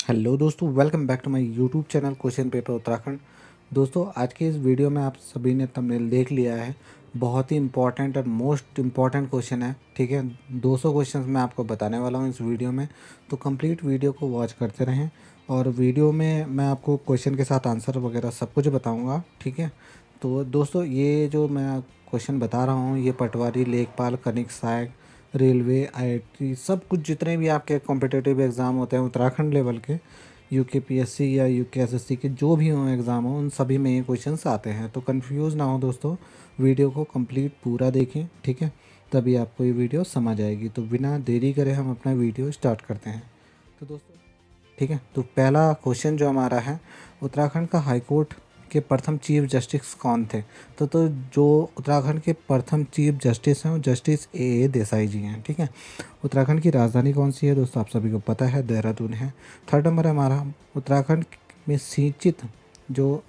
Hello दोस्तों, welcome back to my YouTube channel question paper Uttarakhand. दोस्तों, आज के इस वीडियो में आप सभी ने थंबनेल देख लिया है। बहुत ही इंपॉर्टेंट और मोस्ट इम्पॉर्टेंट क्वेश्चन है। ठीक है, 200 क्वेश्चंस मैं आपको बताने वाला हूँ इस वीडियो में, तो कंप्लीट वीडियो को वॉच करते रहें। और वीडियो में मैं आपको क्वेश्चन के साथ आंसर वगैरह सब कुछ बताऊँगा। ठीक है, तो दोस्तों ये जो मैं क्वेश्चन बता रहा हूँ, ये पटवारी, लेखपाल, कनिक सहायक, रेलवे, आईआईटी, सब कुछ जितने भी आपके कॉम्पिटिटिव एग्ज़ाम होते हैं उत्तराखंड लेवल के, यूकेपीएससी या यूकेएसएससी के जो भी हों एग्ज़ाम हो, उन सभी में ये क्वेश्चंस आते हैं। तो कंफ्यूज ना हो दोस्तों, वीडियो को कंप्लीट पूरा देखें। ठीक है, तभी आपको ये वीडियो समझ आएगी। तो बिना देरी करे हम अपना वीडियो स्टार्ट करते हैं। तो दोस्तों, ठीक है, तो पहला क्वेश्चन जो हमारा है, उत्तराखंड का हाईकोर्ट के प्रथम चीफ जस्टिस कौन थे? तो जो उत्तराखंड के प्रथम चीफ जस्टिस हैं वो जस्टिस ए देसाई जी हैं। ठीक है, उत्तराखंड की राजधानी कौन सी है दोस्तों? आप सभी को पता है, देहरादून है। थर्ड नंबर है हमारा, उत्तराखंड में सिंचित जो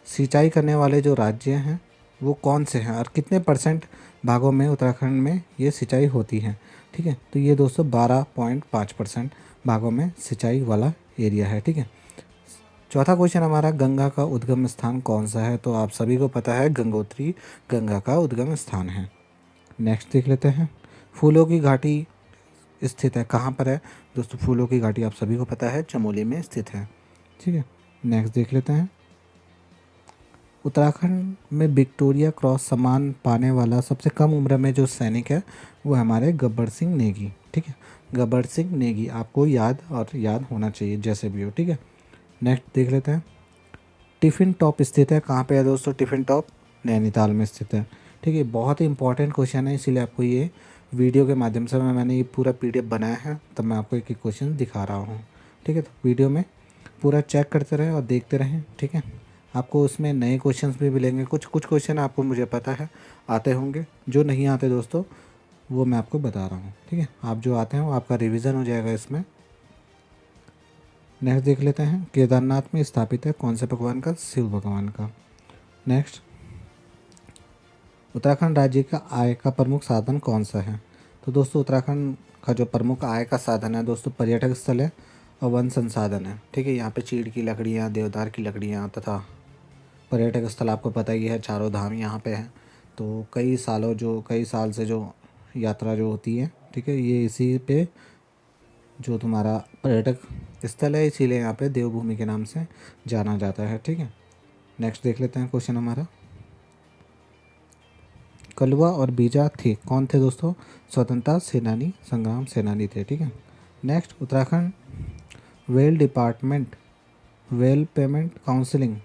सिंचाई करने वाले जो राज्य हैं वो कौन से हैं, और कितने परसेंट भागों में उत्तराखंड में ये सिंचाई होती है? ठीक है, तो ये दोस्तों 12.5% भागों में सिंचाई वाला एरिया है। ठीक है, चौथा क्वेश्चन हमारा, गंगा का उद्गम स्थान कौन सा है? तो आप सभी को पता है, गंगोत्री गंगा का उद्गम स्थान है। नेक्स्ट देख लेते हैं, फूलों की घाटी स्थित है कहाँ पर है? दोस्तों, फूलों की घाटी आप सभी को पता है, चमोली में स्थित है। ठीक है, नेक्स्ट देख लेते हैं, उत्तराखंड में विक्टोरिया क्रॉस सम्मान पाने वाला सबसे कम उम्र में जो सैनिक है वो हमारे गब्बर सिंह नेगी। ठीक है, गब्बर सिंह नेगी आपको याद होना चाहिए जैसे भी हो। ठीक है, नेक्स्ट देख लेते हैं, टिफ़िन टॉप स्थित है कहाँ पे है दोस्तों? टिफ़िन टॉप नैनीताल में स्थित है। ठीक है, बहुत ही इंपॉर्टेंट क्वेश्चन है, इसीलिए आपको ये वीडियो के माध्यम से मैंने ये पूरा पीडीएफ बनाया है, तब मैं आपको एक एक क्वेश्चन दिखा रहा हूँ। ठीक है, तो वीडियो में पूरा चेक करते रहें और देखते रहें। ठीक है, आपको उसमें नए क्वेश्चंस भी मिलेंगे। कुछ क्वेश्चन आपको, मुझे पता है, आते होंगे, जो नहीं आते दोस्तों वो मैं आपको बता रहा हूँ। ठीक है, आप जो आते हैं वो आपका रिवीजन हो जाएगा इसमें। नेक्स्ट देख लेते हैं, केदारनाथ में स्थापित है कौन से भगवान का? शिव भगवान का। नेक्स्ट, उत्तराखंड राज्य का आय का प्रमुख साधन कौन सा है? तो दोस्तों, उत्तराखंड का जो प्रमुख आय का साधन है दोस्तों, पर्यटक स्थल है और वन संसाधन है। ठीक है, यहाँ पे चीड़ की लकड़ियाँ, देवदार की लकड़ियाँ तथा पर्यटक स्थल आपको पता ही है, चारों धाम यहाँ पे हैं। तो कई साल से जो यात्रा जो होती है, ठीक है, ये इसी पे जो तुम्हारा पर्यटक स्थल है, इसीलिए यहाँ पे देवभूमि के नाम से जाना जाता है। ठीक है, नेक्स्ट देख लेते हैं क्वेश्चन हमारा, कलवा और बीजा थे कौन थे दोस्तों? स्वतंत्रता सेनानी, संग्राम सेनानी थे। ठीक है, next, Uttarakhand well payment counselling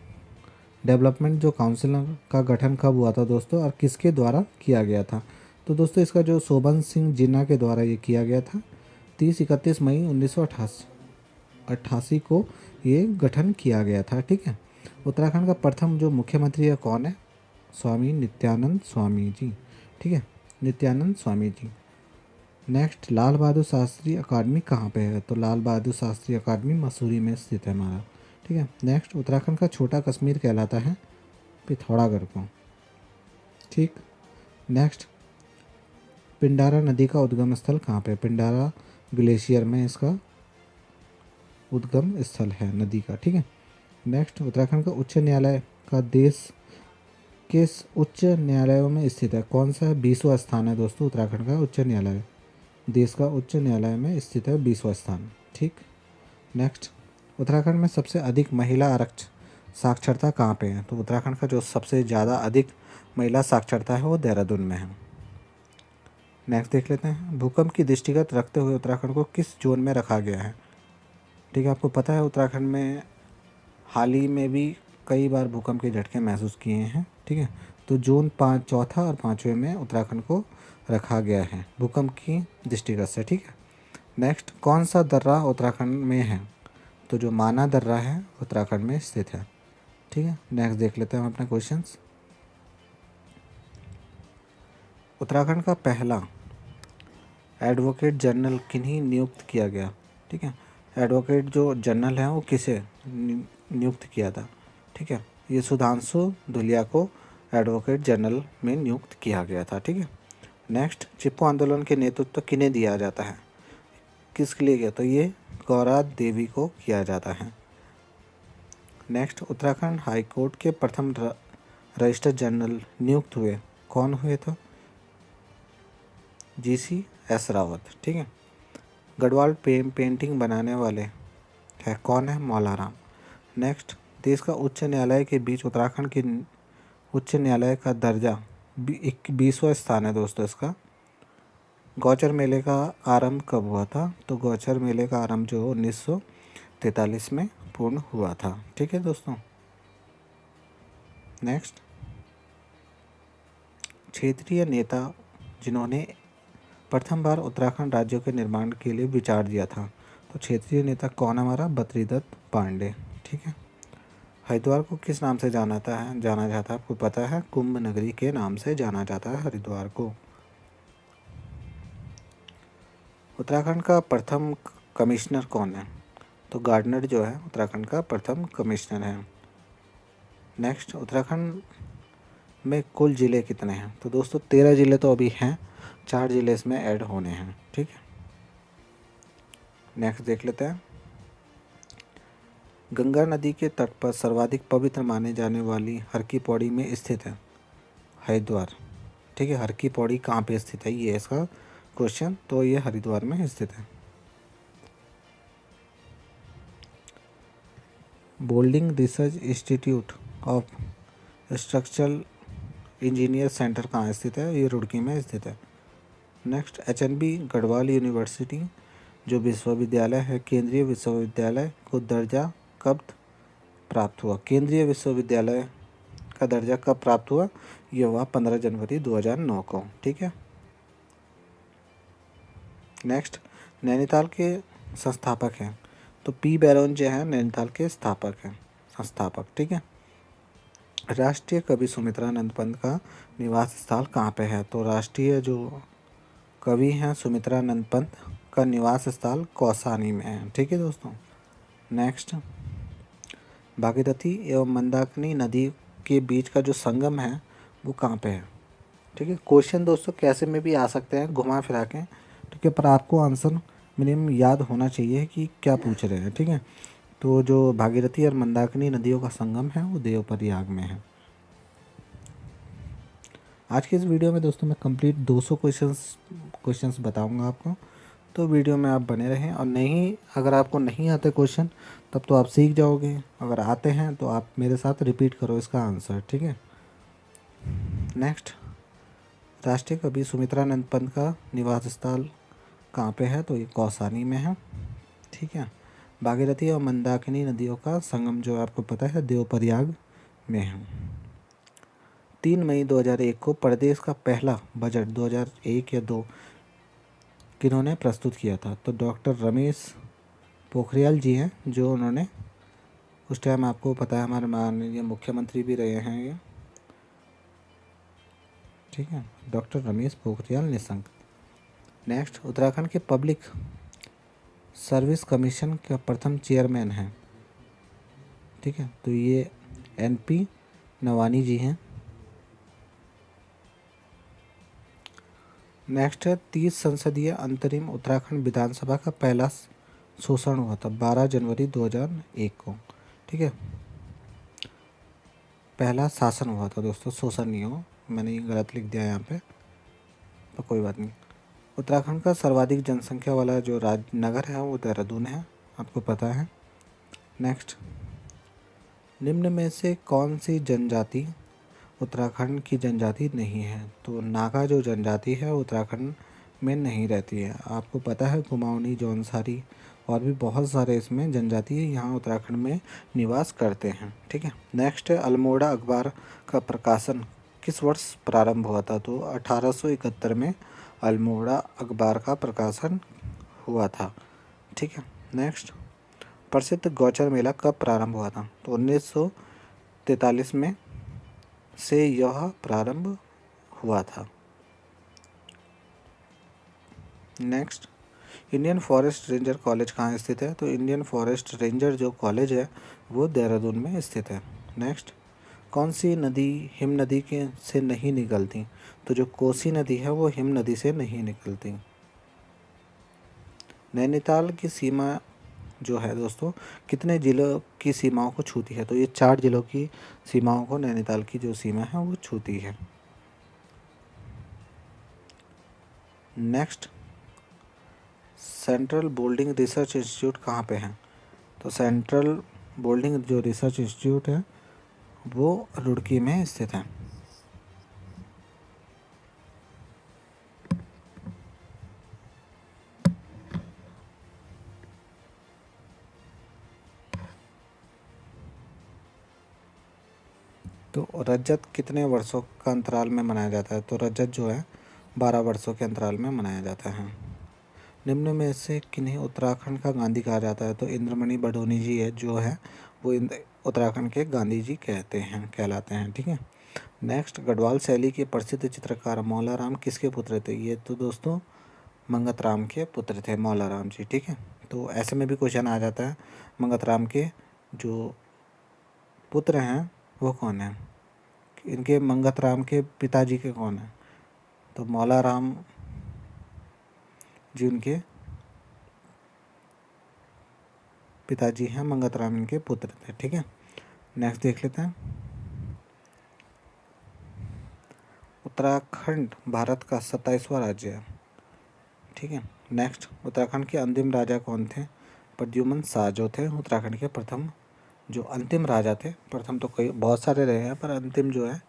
development जो काउंसिल का गठन कब हुआ था दोस्तों, और किसके द्वारा किया गया था? तो दोस्तों, इसका जो शोभन सिंह जिन्ना के द्वारा ये किया गया था। 31 मई 1988 को ये गठन किया गया था। ठीक है, उत्तराखंड का प्रथम जो मुख्यमंत्री है कौन है? स्वामी नित्यानंद स्वामी जी। ठीक है, नित्यानंद स्वामी जी। नेक्स्ट, लाल बहादुर शास्त्री अकादमी कहाँ पे है? तो लाल बहादुर शास्त्री अकादमी मसूरी में स्थित है हमारा। ठीक है, नेक्स्ट, उत्तराखंड का छोटा कश्मीर कहलाता है पिथौरागढ़ को। ठीक, नेक्स्ट, पिंडारा नदी का उद्गम स्थल कहाँ पे? पिंडारा ग्लेशियर में इसका उद्गम स्थल है नदी का। ठीक है, नेक्स्ट, उत्तराखंड का उच्च न्यायालय का देश किस उच्च न्यायालयों में स्थित है? कौन सा 20वां स्थान है दोस्तों? उत्तराखंड का उच्च न्यायालय देश का उच्च न्यायालय में स्थित है, 20वां स्थान। ठीक, नेक्स्ट, उत्तराखंड में सबसे अधिक महिला आरक्षण साक्षरता कहाँ पे है? तो उत्तराखंड का जो सबसे ज़्यादा अधिक महिला साक्षरता है वो देहरादून में है। नेक्स्ट देख लेते हैं, भूकंप की दृष्टिगत रखते हुए उत्तराखंड को किस जोन में रखा गया है? ठीक है, आपको पता है उत्तराखंड में हाल ही में भी कई बार भूकंप के झटके महसूस किए हैं। ठीक है, तो जोन 5, चौथा और 5वें में उत्तराखंड को रखा गया है भूकंप की दृष्टिगत से। ठीक है, नेक्स्ट, कौन सा दर्रा उत्तराखंड में है? तो जो माना दर्रा है उत्तराखंड में स्थित है। ठीक है, नेक्स्ट देख लेते हैं हम अपने क्वेश्चंस। उत्तराखंड का पहला एडवोकेट जनरल किन्हीं नियुक्त किया गया? ठीक है, एडवोकेट जो जनरल है वो किसे नियुक्त किया था? ठीक है, ये सुधांशु धुलिया को एडवोकेट जनरल में नियुक्त किया गया था। ठीक है, नेक्स्ट, चिपको आंदोलन के नेतृत्व किन्हें दिया जाता है? किसके लिए गया? तो ये गौरा देवी को किया जाता है। नेक्स्ट, उत्तराखंड हाई कोर्ट के प्रथम रजिस्ट्रार जनरल नियुक्त हुए कौन हुए थे? GC रावत। ठीक है। गढ़वाल पेंटिंग बनाने वाले है कौन है? मौलाराम। नेक्स्ट, देश का उच्च न्यायालय के बीच उत्तराखंड के उच्च न्यायालय का दर्जा 20वां स्थान है दोस्तों इसका। गौचर मेले का आरंभ कब हुआ था? तो गौचर मेले का आरंभ जो 1943 में पूर्ण हुआ था। ठीक है दोस्तों। नेक्स्ट, क्षेत्रीय नेता जिन्होंने प्रथम बार उत्तराखंड राज्य के निर्माण के लिए विचार दिया था, तो क्षेत्रीय नेता कौन हमारा? बद्रीदत्त पांडे। ठीक है। हरिद्वार को किस नाम से जाना जाता है? आपको पता है, कुंभ नगरी के नाम से जाना जाता है हरिद्वार को। उत्तराखंड का प्रथम कमिश्नर कौन है? तो गार्डनर जो है उत्तराखंड का प्रथम कमिश्नर है। नेक्स्ट, उत्तराखंड में कुल ज़िले कितने हैं? तो दोस्तों 13 ज़िले तो अभी हैं, 4 ज़िले इसमें ऐड होने हैं। ठीक है। नेक्स्ट देख लेते हैं। गंगा नदी के तट पर सर्वाधिक पवित्र माने जाने वाली हर की पौड़ी में स्थित है हरिद्वार। ठीक है। हर की पौड़ी कहाँ पे स्थित है, ये इसका क्वेश्चन। तो ये हरिद्वार में स्थित है। Boulding research institute of structural engineer centre कहाँ स्थित है? ये रुड़की में स्थित है। नेक्स्ट, HNB गढ़वाल यूनिवर्सिटी जो विश्वविद्यालय है, केंद्रीय विश्वविद्यालय को दर्जा कब प्राप्त हुआ? केंद्रीय विश्वविद्यालय का दर्जा कब प्राप्त हुआ? यह हुआ 15 जनवरी 2009 को। ठीक है। नेक्स्ट, नैनीताल के संस्थापक हैं, तो P बैरोन जो है नैनीताल के संस्थापक। ठीक है। राष्ट्रीय कवि सुमित्रानंद पंत का निवास स्थल कहाँ पे है? तो राष्ट्रीय जो कवि हैं सुमित्रानंद पंत का निवास स्थल कौसानी में है। ठीक है दोस्तों। नेक्स्ट, भागीरथी एवं मंदाकिनी नदी के बीच का जो संगम है वो कहाँ पे है? ठीक है। क्वेश्चन दोस्तों कैसे में भी आ सकते हैं, घुमा फिरा के। ठीक है। पर आपको आंसर मिनिमम याद होना चाहिए कि क्या पूछ रहे हैं। ठीक है। तो जो भागीरथी और मंदाकिनी नदियों का संगम है वो देवप्रयाग में है। आज की इस वीडियो में दोस्तों मैं कंप्लीट 200 क्वेश्चंस बताऊंगा आपको, तो वीडियो में आप बने रहें। और नहीं, अगर आपको नहीं आते क्वेश्चन तब तो आप सीख जाओगे, अगर आते हैं तो आप मेरे साथ रिपीट करो इसका आंसर। ठीक है। नेक्स्ट, राष्ट्रीय कवि सुमित्रानंद पंत का निवास स्थल कहाँ पे है? तो ये कौसानी में है। ठीक है। भागीरथी और मंदाकिनी नदियों का संगम जो आपको पता है देवप्रयाग में है। 3 मई 2001 को प्रदेश का पहला बजट 2001 या 2 किन्होंने प्रस्तुत किया था? तो डॉक्टर रमेश पोखरियाल जी हैं, जो उन्होंने उस टाइम आपको पता है हमारे माननीय मुख्यमंत्री भी रहे हैं ये। ठीक है। डॉक्टर रमेश पोखरियाल निशंक। नेक्स्ट, उत्तराखंड के पब्लिक सर्विस कमीशन का प्रथम चेयरमैन है। ठीक है। तो ये NP नवानी जी हैं। नेक्स्ट है 30 संसदीय अंतरिम उत्तराखंड विधानसभा का पहला शोषण हुआ था 12 जनवरी 2001 को। ठीक है। पहला शासन हुआ था दोस्तों, शोषण नहीं हो, मैंने ये गलत लिख दिया यहाँ पे, तो कोई बात नहीं। उत्तराखंड का सर्वाधिक जनसंख्या वाला जो नगर है वो देहरादून है, आपको पता है। नेक्स्ट, निम्न में से कौन सी जनजाति उत्तराखंड की जनजाति नहीं है? तो नागा जो जनजाति है उत्तराखंड में नहीं रहती है। आपको पता है कुमाऊनी, जौनसारी और भी बहुत सारे इसमें जनजाति यहाँ उत्तराखंड में निवास करते हैं। ठीक है। नेक्स्ट है अल्मोड़ा अखबार का प्रकाशन किस वर्ष प्रारंभ हुआ था? तो 1871 में अल्मोड़ा अखबार का प्रकाशन हुआ था। ठीक है। नेक्स्ट, प्रसिद्ध गौचर मेला कब प्रारंभ हुआ था? तो 1943 में से यह प्रारंभ हुआ था। Next, Indian forest ranger college कहाँ स्थित है? तो इंडियन फॉरेस्ट रेंजर जो कॉलेज है वो देहरादून में स्थित है। नेक्स्ट, कौन सी नदी हिम नदी के से नहीं निकलती? तो जो कोसी नदी है वो हिम नदी से नहीं निकलती। नैनीताल की सीमा जो है दोस्तों कितने ज़िलों की सीमाओं को छूती है? तो ये 4 ज़िलों की सीमाओं को नैनीताल की जो सीमा है वो छूती है। Next, central Boulding research institute कहाँ पे है? तो सेंट्रल बोल्डिंग जो रिसर्च इंस्टीट्यूट है वो रुड़की में स्थित है। तो रजत कितने वर्षों का अंतराल में मनाया जाता है? तो रजत जो है 12 वर्षों के अंतराल में मनाया जाता है। निम्न में से किन्हें उत्तराखंड का गांधी कहा जाता है? तो इंद्रमणि बडोनी जी है जो है वो उत्तराखंड के गांधी जी कहलाते हैं। ठीक है। नेक्स्ट, गढ़वाल शैली के प्रसिद्ध चित्रकार मौला राम किसके पुत्र थे? ये तो दोस्तों मंगत राम के पुत्र थे मौला राम जी। ठीक है। तो ऐसे में भी क्वेश्चन आ जाता है मंगत राम के जो पुत्र हैं वो कौन है, इनके मंगत राम के पिताजी के कौन है? तो मौला राम जी उनके पिताजी हैं, मंगत राम इनके पुत्र थे। ठीक है। नेक्स्ट देख लेते हैं, उत्तराखंड भारत का 27वां राज्य है। ठीक है। नेक्स्ट, उत्तराखंड के अंतिम राजा कौन थे? प्रद्युमन शाह जो थे उत्तराखंड के प्रथम जो अंतिम राजा थे। प्रथम तो कई बहुत सारे रहे हैं पर अंतिम जो है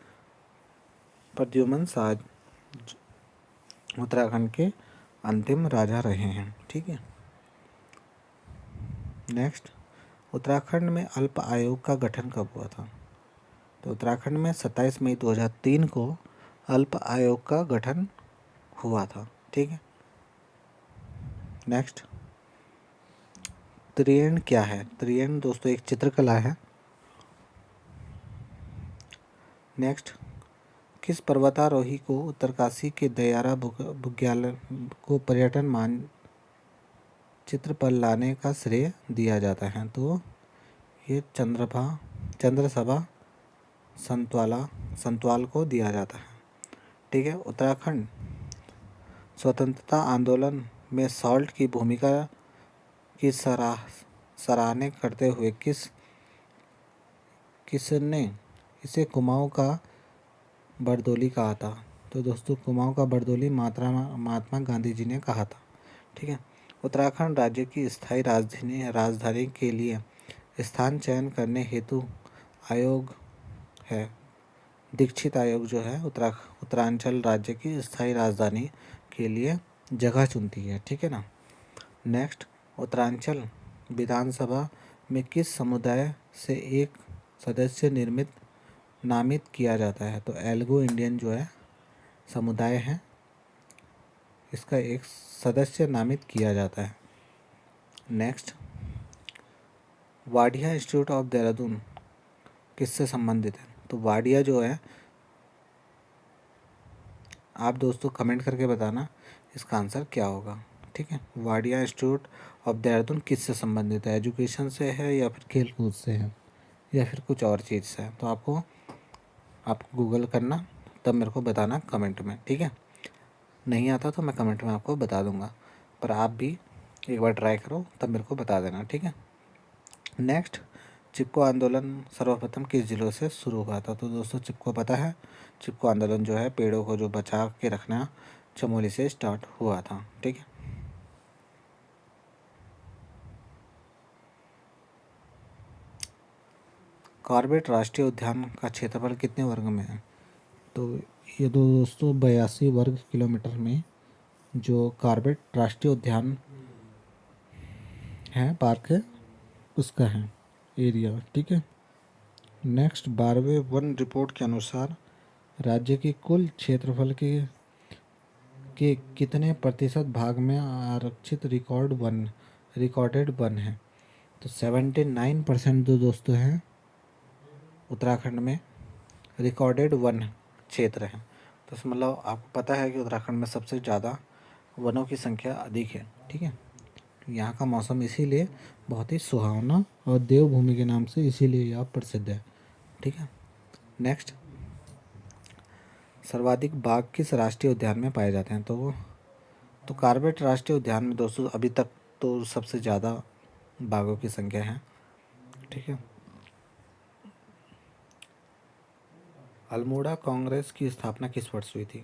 प्रद्युमन शाह उत्तराखंड के अंतिम राजा रहे हैं। ठीक है। नेक्स्ट, उत्तराखंड में अल्प आयोग का गठन कब हुआ था? तो उत्तराखंड में 27 मई 2003 को अल्प आयोग का गठन हुआ था। ठीक है। नेक्स्ट, त्रिएण क्या है? त्रिएण दोस्तों एक चित्रकला है। नेक्स्ट, किस पर्वतारोही को उत्तरकाशी के दयारा बुग्याल को पर्यटन मानचित्र पर लाने का श्रेय दिया जाता है? तो ये चंद्रसभा संतवाल को दिया जाता है। ठीक है। उत्तराखंड स्वतंत्रता आंदोलन में सॉल्ट की भूमिका की सराहना करते हुए किसने इसे कुमाऊं का बरदोली कहा था? तो दोस्तों कुमाऊं का बरदोली महात्मा गांधी जी ने कहा था। ठीक है। उत्तराखंड राज्य की स्थायी राजधानी के लिए स्थान चयन करने हेतु आयोग है। दीक्षित आयोग जो है उत्तरांचल राज्य की स्थायी राजधानी के लिए जगह चुनती है। ठीक है ना। नेक्स्ट, उत्तरांचल विधानसभा में किस समुदाय से एक सदस्य नामित किया जाता है? तो एल्गो इंडियन जो है समुदाय है इसका एक सदस्य नामित किया जाता है। Next, Wadia institute of Dehradun किससे संबंधित है? तो वाडिया जो है आप दोस्तों कमेंट करके बताना इसका आंसर क्या होगा। ठीक है। वाडिया इंस्टीट्यूट ऑफ देहरादून किससे संबंधित है? एजुकेशन से है या फिर खेल कूद से है या फिर कुछ और चीज़ से है? तो आपको गूगल करना तब मेरे को बताना कमेंट में। ठीक है। नहीं आता तो मैं कमेंट में आपको बता दूंगा, पर आप भी एक बार ट्राई करो तब मेरे को बता देना। ठीक है। नेक्स्ट, चिपको आंदोलन सर्वप्रथम किस जिलों से शुरू हुआ था? तो दोस्तों चिपको पता है, चिपको आंदोलन जो है पेड़ों को जो बचा के रखना चमोली से स्टार्ट हुआ था। ठीक है। कॉर्बेट राष्ट्रीय उद्यान का क्षेत्रफल कितने वर्ग में है? तो ये दोस्तों 82 वर्ग किलोमीटर में जो कॉर्बेट राष्ट्रीय उद्यान है, पार्क है, उसका है एरिया। ठीक है। नेक्स्ट, 12वें वन रिपोर्ट के अनुसार राज्य के कुल क्षेत्रफल के कितने प्रतिशत भाग में आरक्षित रिकॉर्डेड वन है? तो 79% जो दोस्तों हैं उत्तराखंड में रिकॉर्डेड वन क्षेत्र है। तो इसमें मतलब आपको पता है कि उत्तराखंड में सबसे ज़्यादा वनों की संख्या अधिक है। ठीक है। यहाँ का मौसम इसीलिए बहुत ही सुहावना और देवभूमि के नाम से इसीलिए यह प्रसिद्ध है। ठीक है। नेक्स्ट, सर्वाधिक बाघ किस राष्ट्रीय उद्यान में पाए जाते हैं? तो कॉर्बेट राष्ट्रीय उद्यान में दोस्तों अभी तक तो सबसे ज़्यादा बाघों की संख्या है। ठीक है। अल्मोड़ा कांग्रेस की स्थापना किस वर्ष हुई थी?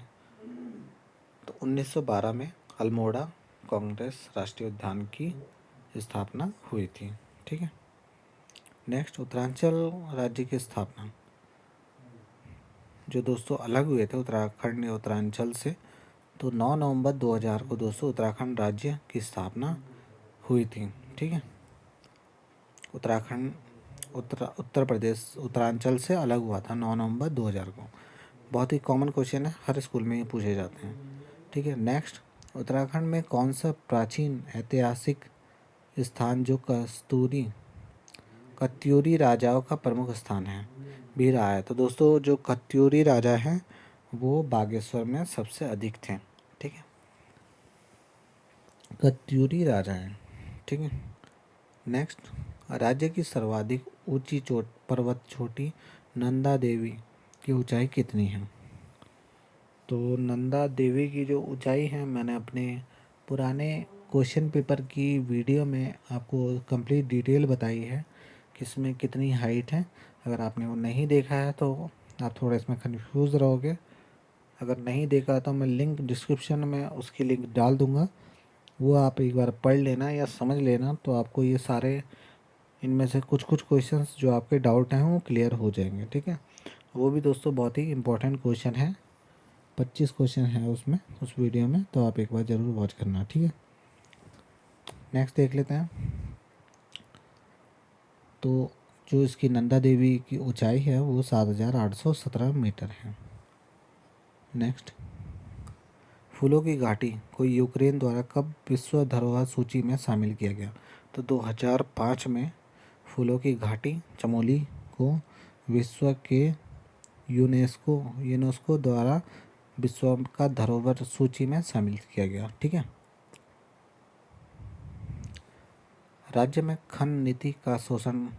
तो 1912 में अल्मोड़ा कांग्रेस राष्ट्रीय उद्यान की स्थापना हुई थी। ठीक है। नेक्स्ट, उत्तरांचल राज्य की स्थापना जो दोस्तों अलग हुए थे उत्तराखंड या उत्तरांचल से, तो 9 नवंबर 2000 को दोस्तों उत्तराखंड राज्य की स्थापना हुई थी। ठीक है। उत्तराखंड उत्तर प्रदेश उत्तरांचल से अलग हुआ था 9 नवंबर 2000 को। बहुत ही कॉमन क्वेश्चन है, हर स्कूल में ये पूछे जाते हैं। ठीक है। नेक्स्ट, उत्तराखंड में कौन सा प्राचीन ऐतिहासिक स्थान जो कत्यूरी राजाओं का प्रमुख स्थान है भी रहा है? तो दोस्तों जो कत्यूरी राजा हैं वो बागेश्वर में सबसे अधिक थे। ठीक है। कत्यूरी राजा हैं। ठीक है। नेक्स्ट, राज्य की सर्वाधिक ऊंची पर्वत चोटी नंदा देवी की ऊंचाई कितनी है? तो नंदा देवी की जो ऊंचाई है, मैंने अपने पुराने क्वेश्चन पेपर की वीडियो में आपको कंप्लीट डिटेल बताई है कि इसमें कितनी हाइट है। अगर आपने वो नहीं देखा है तो आप थोड़ा इसमें कंफ्यूज रहोगे। अगर नहीं देखा तो मैं लिंक डिस्क्रिप्शन में उसकी लिंक डाल दूँगा, वो आप एक बार पढ़ लेना या समझ लेना, तो आपको ये सारे इनमें से कुछ कुछ क्वेश्चंस जो आपके डाउट हैं वो क्लियर हो जाएंगे। ठीक है। वो भी दोस्तों बहुत ही इंपॉर्टेंट क्वेश्चन है, 25 क्वेश्चन है उसमें उस वीडियो में, तो आप एक बार ज़रूर वॉच करना। ठीक है। नेक्स्ट देख लेते हैं। तो जो इसकी नंदा देवी की ऊंचाई है वो 7,817 मीटर है। नेक्स्ट, फूलों की घाटी को यूक्रेन द्वारा कब विश्व धरोहर सूची में शामिल किया गया? तो 2005 में फूलों की घाटी चमोली को विश्व के यूनेस्को द्वारा विश्व का धरोहर सूची में शामिल किया गया। ठीक है। राज्य में खंड नीति का शोषण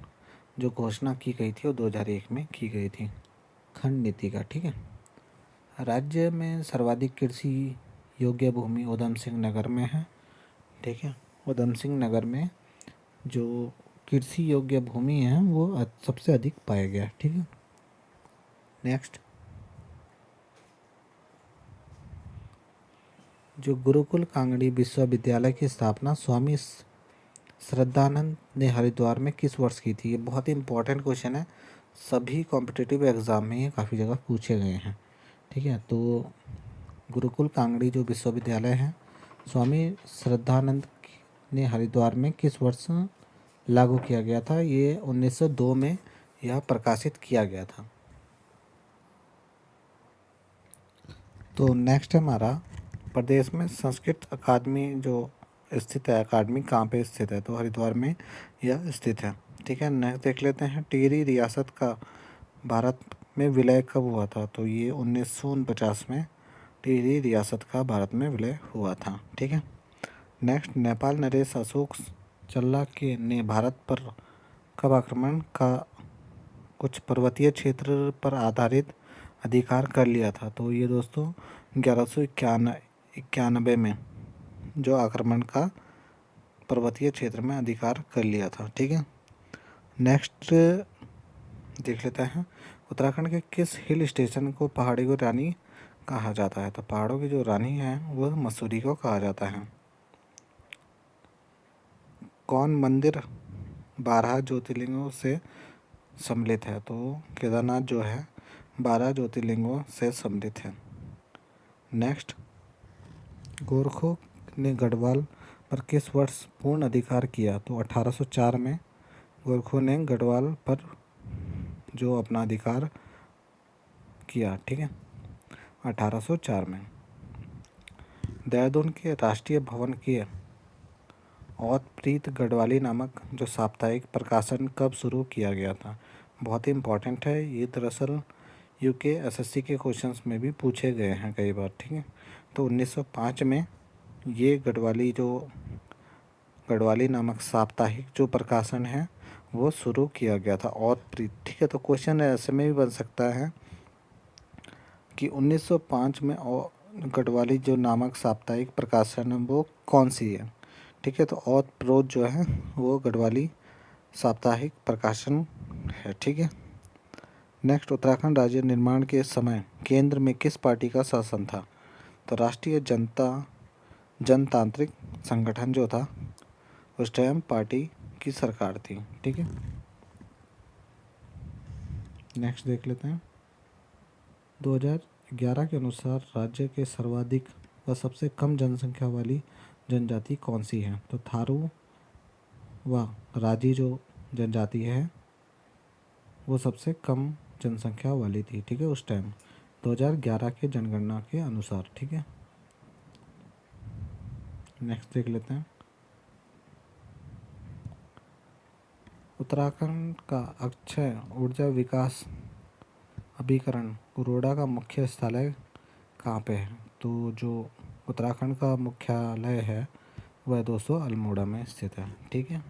जो घोषणा की गई थी वो 2001 में की गई थी, खंड नीति का। ठीक है। राज्य में सर्वाधिक कृषि योग्य भूमि उधम सिंह नगर में है। ठीक है। उधम सिंह नगर में जो कृषि योग्य भूमि है वो सबसे अधिक पाया गया। ठीक है। नेक्स्ट, जो गुरुकुल कांगड़ी विश्वविद्यालय की स्थापना स्वामी श्रद्धानंद ने हरिद्वार में किस वर्ष की थी? ये बहुत ही इंपॉर्टेंट क्वेश्चन है, सभी कॉम्पिटिटिव एग्ज़ाम में ये काफ़ी जगह पूछे गए हैं। ठीक है। तो गुरुकुल कांगड़ी जो विश्वविद्यालय है स्वामी श्रद्धानंद ने हरिद्वार में किस वर्ष लागू किया गया था? ये 1902 में यह प्रकाशित किया गया था। तो नेक्स्ट है हमारा, प्रदेश में संस्कृत अकादमी जो स्थित है, अकादमी कहाँ पे स्थित है? तो हरिद्वार में यह स्थित है। ठीक है। नेक्स्ट देख लेते हैं, टिहरी रियासत का भारत में विलय कब हुआ था? तो ये 1949 में टिहरी रियासत का भारत में विलय हुआ था। ठीक है। नेक्स्ट, नेपाल नरेश अशोक चल्ला के ने भारत पर कब आक्रमण का कुछ पर्वतीय क्षेत्र पर आधारित अधिकार कर लिया था? तो ये दोस्तों 1191 में जो आक्रमण का पर्वतीय क्षेत्र में अधिकार कर लिया था। ठीक है। नेक्स्ट देख लेते हैं, उत्तराखंड के किस हिल स्टेशन को पहाड़ी की रानी कहा जाता है? तो पहाड़ों की जो रानी है वह मसूरी को कहा जाता है। कौन मंदिर 12 ज्योतिर्लिंगों से सम्मिलित है? तो केदारनाथ जो है 12 ज्योतिर्लिंगों से सम्मिलित है। नेक्स्ट, गोरखों ने गढ़वाल पर किस वर्ष पूर्ण अधिकार किया? तो 1804 में गोरखों ने गढ़वाल पर जो अपना अधिकार किया। ठीक है। 1804 में। देहरादून के राष्ट्रीय भवन के औतप्रीत गढ़वाली नामक जो साप्ताहिक प्रकाशन कब शुरू किया गया था? बहुत ही इम्पोर्टेंट है ये, दरअसल यूके एसएससी के क्वेश्चंस में भी पूछे गए हैं कई बार। ठीक है। तो 1905 में ये गढ़वाली नामक साप्ताहिक जो प्रकाशन है वो शुरू किया गया था, औतप्रीत। ठीक है। तो क्वेश्चन ऐसे में भी बन सकता है कि 1905 में गढ़वाली जो नामक साप्ताहिक प्रकाशन है वो कौन सी है? ठीक है। तो औध प्रोज जो है वो गढ़वाली साप्ताहिक प्रकाशन है। ठीक है। नेक्स्ट, उत्तराखंड राज्य निर्माण के समय केंद्र में किस पार्टी का शासन था? तो राष्ट्रीय जनतांत्रिक संगठन जो था उस टाइम पार्टी की सरकार थी। ठीक है। नेक्स्ट देख लेते हैं। 2011 के अनुसार राज्य के सर्वाधिक व सबसे कम जनसंख्या वाली जनजाति कौन सी है? तो थारू व राजी जो जनजाति है वो सबसे कम जनसंख्या वाली थी। ठीक है, उस टाइम 2011 के जनगणना के अनुसार। ठीक है। नेक्स्ट देख लेते हैं। उत्तराखंड का अक्षय ऊर्जा विकास अभिकरण कुरोड़ा का मुख्य स्थल कहाँ पे है? तो जो उत्तराखंड का मुख्यालय है वह दोस्तों अल्मोड़ा में स्थित है। ठीक है।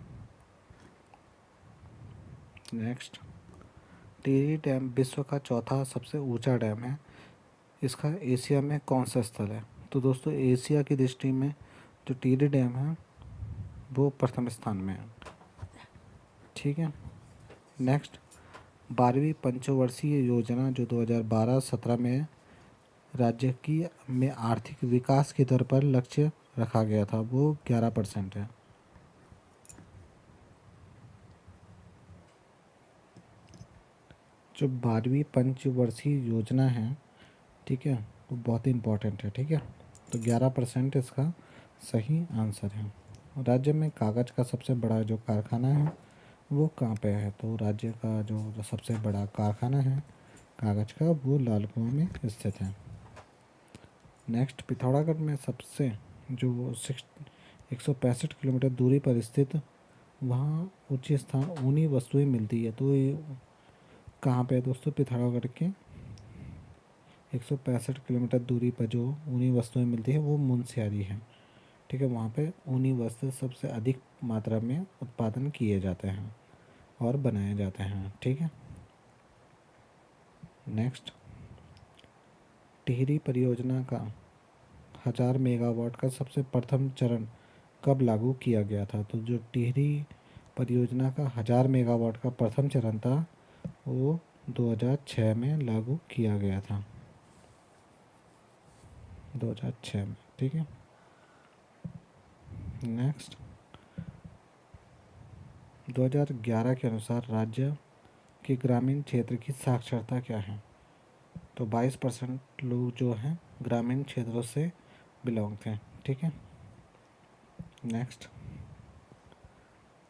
नेक्स्ट, टिहरी डैम विश्व का चौथा सबसे ऊंचा डैम है। इसका एशिया में कौन सा स्थल है? तो दोस्तों एशिया की दृष्टि में जो टिहरी डैम है वो प्रथम स्थान में है। ठीक है। नेक्स्ट, 12वीं पंचवर्षीय योजना जो 2012-17 में राज्य की में आर्थिक विकास की दर पर लक्ष्य रखा गया था वो 11% है। जो 12वीं पंचवर्षीय योजना है, ठीक है, वो बहुत ही इम्पोर्टेंट है। ठीक है। तो 11% इसका सही आंसर है। राज्य में कागज़ का सबसे बड़ा जो कारखाना है वो कहाँ पे है? तो राज्य का जो सबसे बड़ा कारखाना है कागज़ का वो लाल कुआं में स्थित है। नेक्स्ट, पिथौरागढ़ में सबसे जो 165 किलोमीटर दूरी पर स्थित वहाँ ऊंची स्थान ऊनी वस्तुएं मिलती है। तो ये कहाँ पे है दोस्तों? पिथौरागढ़ के 165 किलोमीटर दूरी पर जो ऊनी वस्तुएं मिलती है वो मुनस्यारी है। ठीक है। वहाँ पे ऊनी वस्त्र सबसे अधिक मात्रा में उत्पादन किए जाते हैं और बनाए जाते हैं। ठीक है। नेक्स्ट, टिहरी परियोजना का 1000 मेगावाट का सबसे प्रथम चरण कब लागू किया गया था? तो जो टिहरी परियोजना का 1000 मेगावाट का प्रथम चरण था वो 2006 में लागू किया गया था। 2006 में। ठीक है। नेक्स्ट, 2011 के अनुसार राज्य के ग्रामीण क्षेत्र की साक्षरता क्या है? तो 22% लोग जो हैं ग्रामीण क्षेत्रों से बिलोंग थे। ठीक है। नेक्स्ट,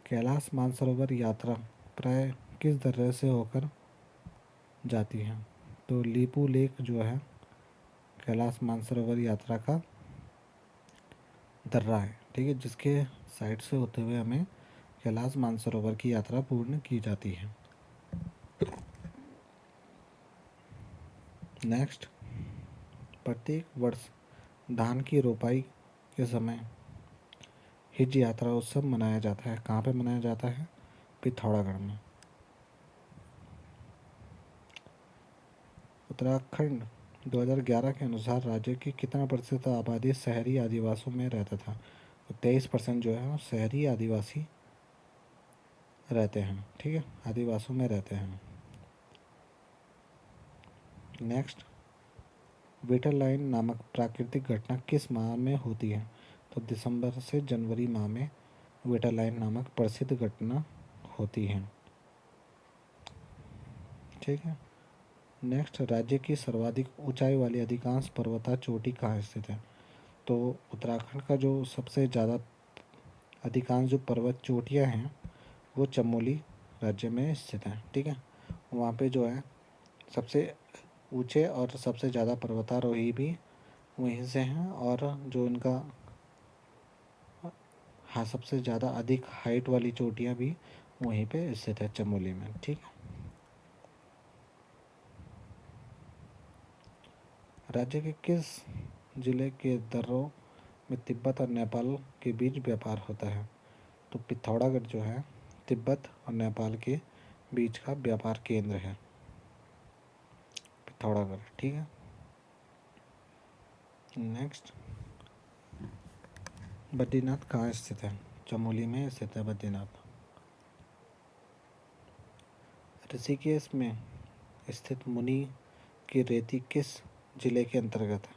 कैलाश मानसरोवर यात्रा प्राय किस दर्रे से होकर जाती है? तो लीपू लेक जो है कैलाश मानसरोवर यात्रा का दर्रा है। ठीक है, जिसके साइड से होते हुए हमें कैलाश मानसरोवर की यात्रा पूर्ण की जाती है। नेक्स्ट, प्रत्येक वर्ष धान की रोपाई के समय हिज यात्रा उत्सव मनाया जाता है। कहाँ पे मनाया जाता है? पिथौरागढ़ में। उत्तराखंड 2011 के अनुसार राज्य की कितना प्रतिशत आबादी शहरी आदिवासियों में रहता था? तो 23% जो है वो शहरी आदिवासी रहते हैं। ठीक है, आदिवासियों में रहते हैं। नेक्स्ट, वेटर लाइन नामक प्राकृतिक घटना किस माह में होती है? तो दिसंबर से जनवरी माह में वेटर लाइन नामक प्रसिद्ध घटना होती है। ठीक है। नेक्स्ट, राज्य की सर्वाधिक ऊंचाई वाली अधिकांश पर्वता चोटी कहाँ स्थित है? तो उत्तराखंड का जो सबसे ज़्यादा अधिकांश जो पर्वत चोटियाँ हैं वो चमोली राज्य में स्थित हैं। ठीक है। वहाँ पे जो है सबसे ऊंचे और सबसे ज़्यादा पर्वतारोही भी वहीं से हैं और जो इनका हाँ सबसे ज़्यादा अधिक हाइट वाली चोटियाँ भी वहीं पे स्थित है चमोली में। ठीक है। राज्य के किस जिले के दर्रों में तिब्बत और नेपाल के बीच व्यापार होता है? तो पिथौरागढ़ जो है तिब्बत और नेपाल के बीच का व्यापार केंद्र है पिथौरागढ़। ठीक है। नेक्स्ट, बद्रीनाथ कहाँ स्थित है? चमोली में स्थित है बद्रीनाथ। ऋषिकेश में स्थित मुनि की रेती किस जिले के अंतर्गत है?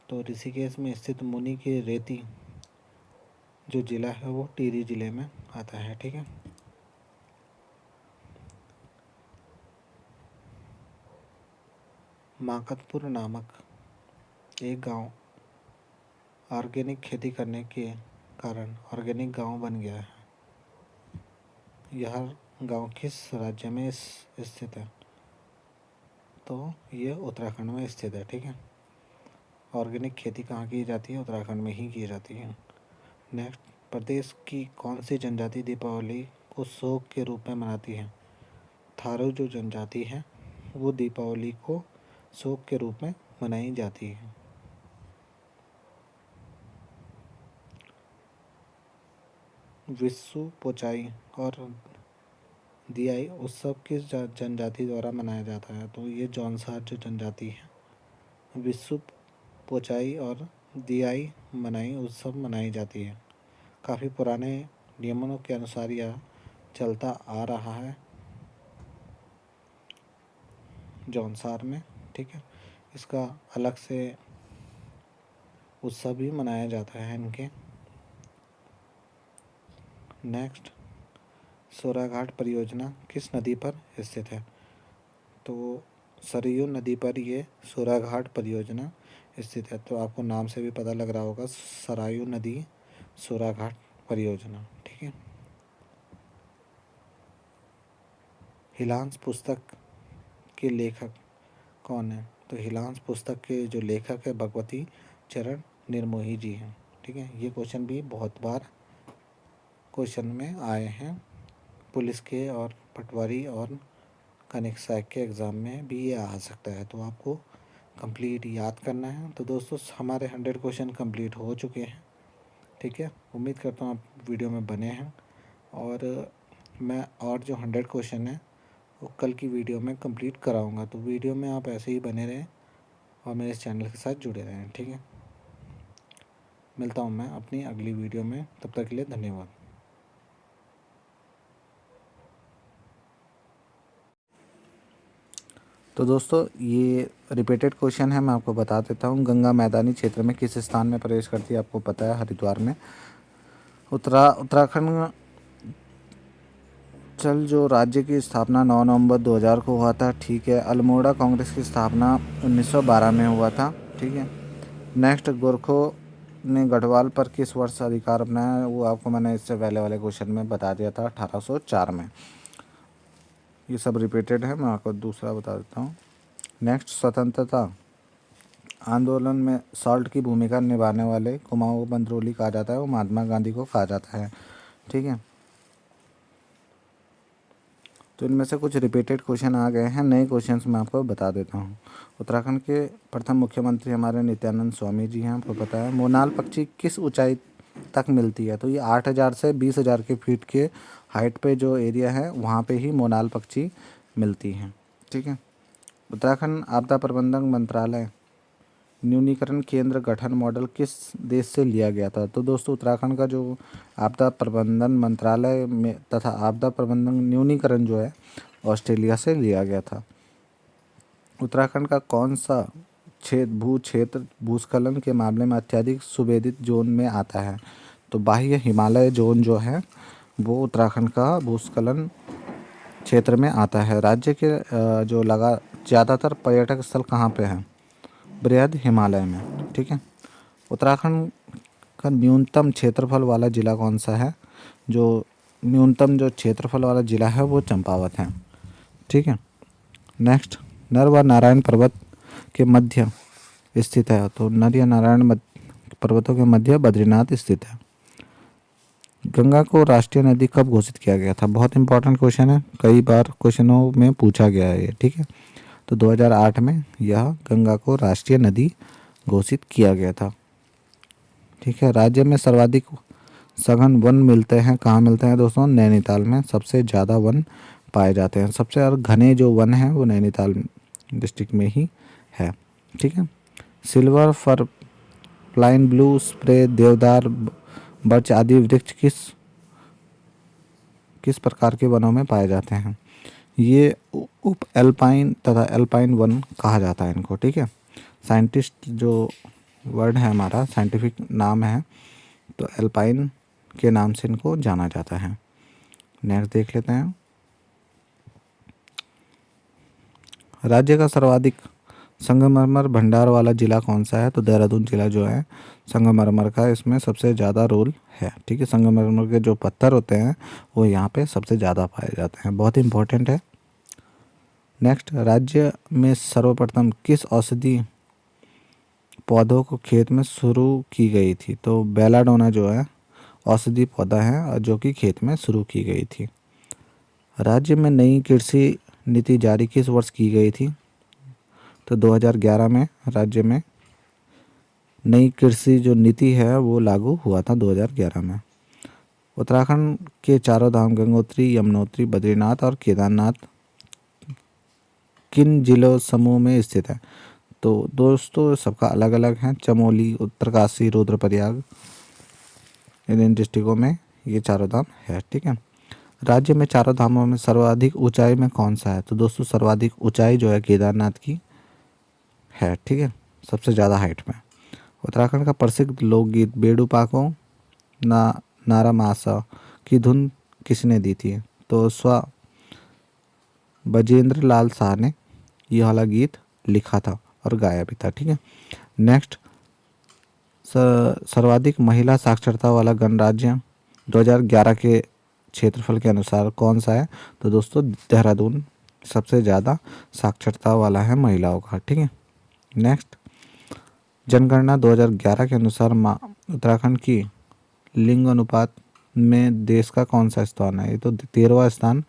तो ऋषिकेश में स्थित मुनि की रेती जो जिला है वो टिहरी जिले में आता है। ठीक है। माकतपुर नामक एक गांव ऑर्गेनिक खेती करने के कारण ऑर्गेनिक गांव बन गया है। यह गांव किस राज्य में स्थित है? तो यह उत्तराखंड में स्थित है। ठीक है। ऑर्गेनिक खेती कहाँ की जाती है? उत्तराखंड में ही की जाती है। नेक्स्ट, प्रदेश की कौन सी जनजाति दीपावली को शोक के रूप में मनाती है? थारू जो जनजाति है वो दीपावली को शोक के रूप में मनाई जाती है। विशु पोचाई और दियाई उत्सव किस जनजाति द्वारा मनाया जाता है? तो ये जौनसार जो जनजाति है। विशु पोचाई और दियाई मनाई उत्सव मनाई जाती है। काफ़ी पुराने नियमों के अनुसार यह चलता आ रहा है जौनसार में। ठीक है। इसका अलग से उत्सव भी मनाया जाता है इनके। नेक्स्ट, सोराघाट परियोजना किस नदी पर स्थित है? तो सरयू नदी पर ये सोराघाट परियोजना स्थित है। तो आपको नाम से भी पता लग रहा होगा, सरयू नदी सोराघाट परियोजना। ठीक है। हिलांस पुस्तक के लेखक कौन है? तो हिलांस पुस्तक के जो लेखक है भगवती चरण निर्मोही जी हैं। ठीक है। ये क्वेश्चन भी बहुत बार क्वेश्चन में आए हैं पुलिस के और पटवारी और कनिक सहायक के एग्ज़ाम में भी ये आ सकता है। तो आपको कंप्लीट याद करना है। तो दोस्तों हमारे 100 क्वेश्चन कंप्लीट हो चुके हैं। ठीक है। उम्मीद करता हूँ आप वीडियो में बने हैं और मैं और जो 100 क्वेश्चन है वो कल की वीडियो में कंप्लीट कराऊंगा। तो वीडियो में आप ऐसे ही बने रहें और मेरे इस चैनल के साथ जुड़े रहें। ठीक है। मिलता हूँ मैं अपनी अगली वीडियो में, तब तक के लिए धन्यवाद। तो दोस्तों ये रिपीटेड क्वेश्चन है, मैं आपको बता देता हूँ। गंगा मैदानी क्षेत्र में किस स्थान में प्रवेश करती है? आपको पता है, हरिद्वार में। उत्तराखंड चल जो राज्य की स्थापना 9 नवंबर 2000 को हुआ था। ठीक है। अल्मोड़ा कांग्रेस की स्थापना 1912 में हुआ था। ठीक है। नेक्स्ट, गोरखों ने गढ़वाल पर किस वर्ष अधिकार अपनाया? वो आपको मैंने इससे पहले वाले क्वेश्चन में बता दिया था, 1804 में। ये सब रिपीटेड है, मैं आपको दूसरा बता देता हूँ। नेक्स्ट, स्वतंत्रता आंदोलन में सॉल्ट की भूमिका निभाने वाले कुमाऊं को बंदरोली कहा जाता है, वो महात्मा गांधी को कहा जाता है। ठीक है। तो इनमें से कुछ रिपीटेड क्वेश्चन आ गए हैं, नए क्वेश्चंस मैं आपको बता देता हूँ। उत्तराखंड के प्रथम मुख्यमंत्री हमारे नित्यानंद स्वामी जी हैं, आपको पता है। मोनाल पक्षी किस ऊंचाई तक मिलती है? तो ये 8000 से 20,000 के फीट के हाइट पे जो एरिया है वहाँ पे ही मोनाल पक्षी मिलती हैं। ठीक है। उत्तराखंड आपदा प्रबंधन मंत्रालय न्यूनीकरण केंद्र गठन मॉडल किस देश से लिया गया था? तो दोस्तों उत्तराखंड का जो आपदा प्रबंधन मंत्रालय में तथा आपदा प्रबंधन न्यूनीकरण जो है ऑस्ट्रेलिया से लिया गया था। उत्तराखंड का कौन सा क्षेत्र भूस्खलन के मामले में अत्यधिक सुवेदित जोन में आता है? तो बाह्य हिमालय जोन जो है वो उत्तराखंड का भूस्खलन क्षेत्र में आता है। राज्य के जो ज़्यादातर पर्यटक स्थल कहाँ पे हैं? बृहद हिमालय में। ठीक है। उत्तराखंड का न्यूनतम क्षेत्रफल वाला ज़िला कौन सा है? जो न्यूनतम जो क्षेत्रफल वाला ज़िला है वो चंपावत है। ठीक है। नेक्स्ट, नर व नारायण पर्वत के मध्य स्थित है? तो नर या नारायण पर्वतों के मध्य बद्रीनाथ स्थित है। गंगा को राष्ट्रीय नदी कब घोषित किया गया था? बहुत इंपॉर्टेंट क्वेश्चन है, कई बार क्वेश्चनों में पूछा गया है ये। ठीक है। तो 2008 में यह गंगा को राष्ट्रीय नदी घोषित किया गया था। ठीक है। राज्य में सर्वाधिक सघन वन मिलते हैं कहाँ मिलते हैं दोस्तों? नैनीताल में सबसे ज़्यादा वन पाए जाते हैं। सबसे ज़्यादा घने जो वन हैं वो नैनीताल डिस्ट्रिक्ट में ही है। ठीक है। सिल्वर फर प्लाइन ब्लू स्प्रे देवदार बर्च आदि वृक्ष किस किस प्रकार के वनों में पाए जाते हैं? ये उप एल्पाइन तथा एल्पाइन वन कहा जाता है इनको, ठीक है। साइंटिस्ट जो वर्ड है हमारा साइंटिफिक नाम है, तो एल्पाइन के नाम से इनको जाना जाता है। नेक्स्ट देख लेते हैं। राज्य का सर्वाधिक संगमरमर भंडार वाला जिला कौन सा है? तो देहरादून जिला जो है संगमरमर का इसमें सबसे ज़्यादा रोल है, ठीक है। संगमरमर के जो पत्थर होते हैं वो यहाँ पे सबसे ज़्यादा पाए जाते हैं, बहुत इंपॉर्टेंट है। नेक्स्ट, राज्य में सर्वप्रथम किस औषधि पौधों को खेत में शुरू की गई थी? तो बेलाडोना जो है औषधि पौधा है और जो कि खेत में शुरू की गई थी। राज्य में नई कृषि नीति जारी किस वर्ष की गई थी? तो 2011 में राज्य में नई कृषि जो नीति है वो लागू हुआ था 2011 में। उत्तराखंड के चारों धाम गंगोत्री, यमुनोत्री, बद्रीनाथ और केदारनाथ किन जिलों समूह में स्थित है? तो दोस्तों सबका अलग अलग है। चमोली, उत्तरकाशी, रुद्रप्रयाग, इन डिस्ट्रिक्टों में ये चारों धाम है, ठीक है। राज्य में चारों धामों में सर्वाधिक ऊंचाई में कौन सा है? तो दोस्तों सर्वाधिक ऊंचाई जो है केदारनाथ की है, ठीक है, सबसे ज़्यादा हाइट में। उत्तराखंड का प्रसिद्ध लोकगीत बेड़ू पाको नारा मासा की धुन किसने दी थी? तो बजेंद्र लाल शाह ने यह वाला गीत लिखा था और गाया भी था, ठीक है। नेक्स्ट, सर्वाधिक महिला साक्षरता वाला गणराज्य 2011 के क्षेत्रफल के अनुसार कौन सा है? तो दोस्तों देहरादून सबसे ज़्यादा साक्षरता वाला है महिलाओं का, ठीक है। नेक्स्ट, जनगणना 2011 के अनुसार उत्तराखंड की लिंग अनुपात में देश का कौन सा स्थान है? ये तो 13वां स्थान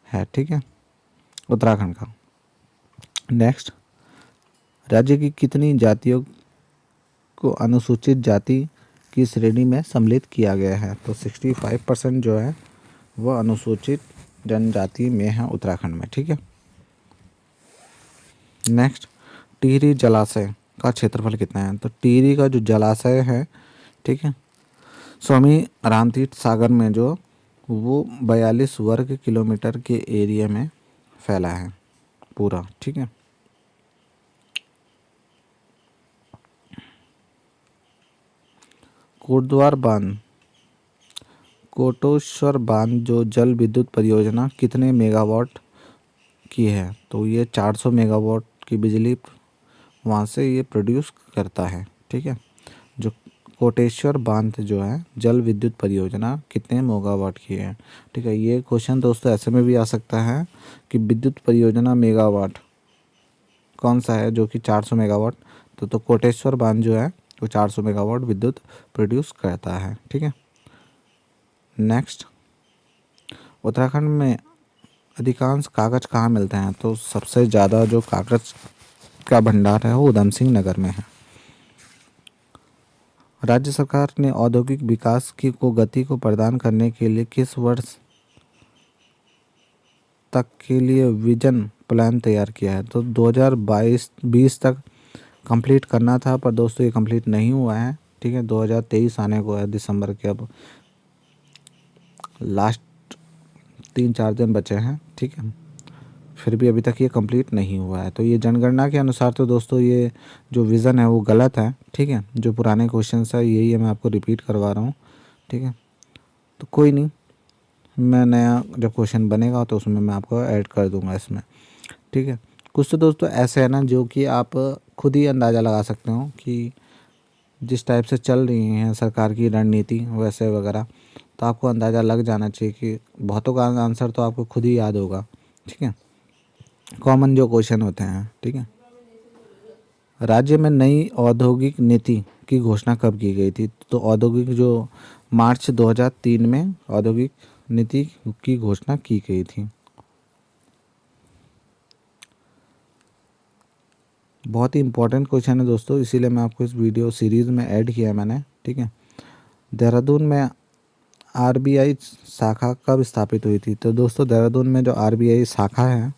है, ठीक है, उत्तराखंड का। नेक्स्ट, राज्य की कितनी जातियों को अनुसूचित जाति की श्रेणी में सम्मिलित किया गया है? तो 65% जो है वह अनुसूचित जनजाति में है उत्तराखंड में, ठीक है। नेक्स्ट, टिहरी जलाशय का क्षेत्रफल कितना है? तो टिहरी का जो जलाशय है, ठीक है, स्वामी रामतीर्थ सागर में जो वो 42 वर्ग किलोमीटर के एरिया में फैला है पूरा, ठीक है। कोटद्वार बांध, कोटेश्वर बांध जो जल विद्युत परियोजना कितने मेगावाट की है? तो ये 400 मेगावाट की बिजली वहाँ से ये प्रोड्यूस करता है, ठीक है। जो कोटेश्वर बांध जो है जल विद्युत परियोजना कितने मेगावाट की है, ठीक है। ये क्वेश्चन दोस्तों ऐसे में भी आ सकता है कि विद्युत परियोजना मेगावाट कौन सा है जो कि 400 मेगावाट, तो कोटेश्वर बांध जो है वो 400 मेगावाट विद्युत प्रोड्यूस करता है, ठीक है। नेक्स्ट, उत्तराखंड में अधिकांश कागज़ कहाँ मिलते हैं? तो सबसे ज़्यादा जो कागज़ का भंडार है वो उधम सिंह नगर में है। राज्य सरकार ने औद्योगिक विकास की गति को प्रदान करने के लिए किस वर्ष तक के लिए विजन प्लान तैयार किया है? तो 2022-20 तक कंप्लीट करना था, पर दोस्तों ये कंप्लीट नहीं हुआ है, ठीक है। 2023 आने को है दिसंबर के, अब लास्ट 3-4 दिन बचे हैं, ठीक है, फिर भी अभी तक ये कंप्लीट नहीं हुआ है। तो ये जनगणना के अनुसार तो दोस्तों ये जो विज़न है वो गलत है, ठीक है। जो पुराने क्वेश्चंस है यही है, मैं आपको रिपीट करवा रहा हूँ, ठीक है। तो कोई नहीं, मैं नया जब क्वेश्चन बनेगा तो उसमें मैं आपको ऐड कर दूंगा इसमें, ठीक है। कुछ तो दोस्तों ऐसे है ना जो कि आप खुद ही अंदाज़ा लगा सकते हो कि जिस टाइप से चल रही हैं सरकार की रणनीति वैसे वगैरह, तो आपको अंदाज़ा लग जाना चाहिए कि बहुतों का आंसर तो आपको खुद ही याद होगा, ठीक है, कॉमन जो क्वेश्चन होते हैं, ठीक है। राज्य में नई औद्योगिक नीति की घोषणा कब की गई थी? तो औद्योगिक जो मार्च 2003 में औद्योगिक नीति की घोषणा की गई थी। बहुत ही इंपॉर्टेंट क्वेश्चन है दोस्तों, इसीलिए मैं आपको इस वीडियो सीरीज़ में ऐड किया मैंने, ठीक है। देहरादून में आरबीआई शाखा कब स्थापित हुई थी? तो दोस्तों देहरादून में जो आरबीआई शाखा है,